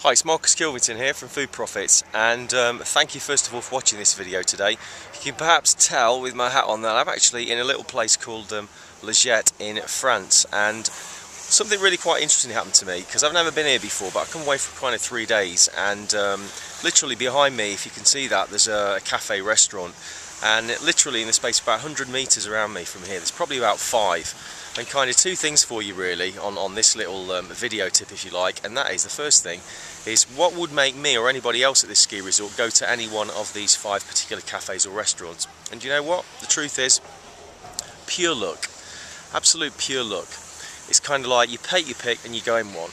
Hi, it's Marcus Kilvington here from Food Profits, and thank you first of all for watching this video today. You can perhaps tell with my hat on that I'm actually in a little place called Le Jet in France, and something really quite interesting happened to me because I've never been here before, but I come away for kind of 3 days, and literally behind me, if you can see that, there's a cafe restaurant, and literally in the space of about 100 metres around me from here there's probably about 5. And kind of 2 things for you really on this little video tip, if you like, and that is, the first thing is, what would make me or anybody else at this ski resort go to any one of these 5 particular cafes or restaurants? And you know what? The truth is, pure luck. Absolute pure luck. It's kind of like you pay your pick and you go in one.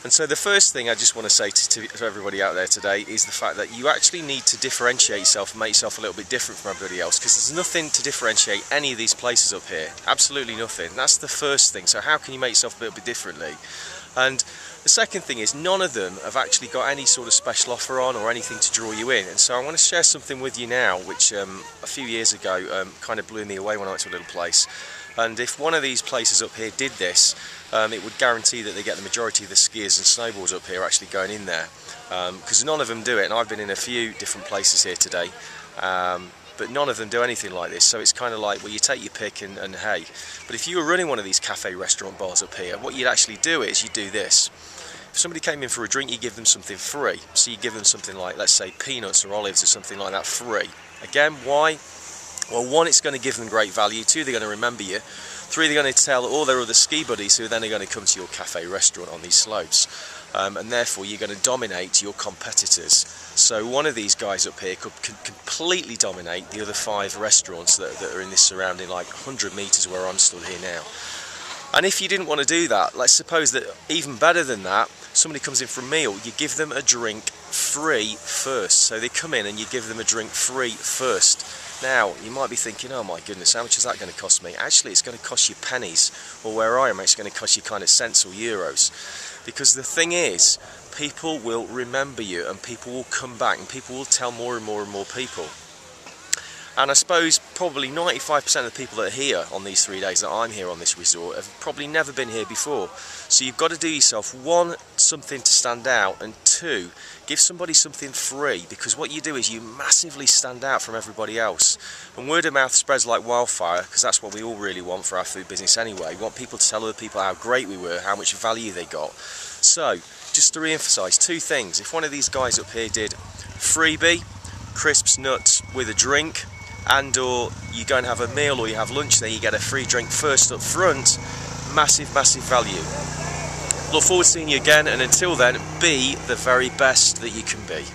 And so the first thing I just want to say to everybody out there today is the fact that you actually need to differentiate yourself and make yourself a little bit different from everybody else, because there's nothing to differentiate any of these places up here. Absolutely nothing. That's the first thing. So how can you make yourself a little bit differently? And the second thing is, none of them have actually got any sort of special offer on or anything to draw you in. And so I want to share something with you now which a few years ago kind of blew me away when I went to a little place. And if one of these places up here did this, it would guarantee that they get the majority of the skiers and snowboards up here actually going in there, because none of them do it. And I've been in a few different places here today, but none of them do anything like this. So it's kind of like, well, you take your pick and hey. But if you were running one of these cafe restaurant bars up here, what you'd actually do is you do this. If somebody came in for a drink, you give them something free. So you give them something like, let's say, peanuts or olives or something like that free. Again, why? Well, 1, it's going to give them great value. 2, they're going to remember you. 3, they're going to tell all their other ski buddies who then are going to come to your cafe restaurant on these slopes. And therefore you're going to dominate your competitors. So one of these guys up here could completely dominate the other 5 restaurants that are in this surrounding, like 100 metres where I'm stood here now. And if you didn't want to do that, let's suppose that even better than that, somebody comes in for a meal, you give them a drink free first. So they come in and you give them a drink free first. Now, you might be thinking, oh my goodness, how much is that going to cost me? Actually, it's going to cost you pennies, or where I am, it's going to cost you kind of cents or euros. Because the thing is, people will remember you, and people will come back, and people will tell more and more and more people. And I suppose probably 95% of the people that are here on these 3 days that I'm here on this resort have probably never been here before. So you've got to do yourself, 1, something to stand out, and 2, give somebody something free, because what you do is you massively stand out from everybody else. And word of mouth spreads like wildfire, because that's what we all really want for our food business anyway. We want people to tell other people how great we were, how much value they got. So, just to re-emphasise, 2 things. If one of these guys up here did freebie, crisps, nuts with a drink, and or you go and have a meal or you have lunch there, you get a free drink first up front, massive value. Look forward to seeing you again, and until then, be the very best that you can be.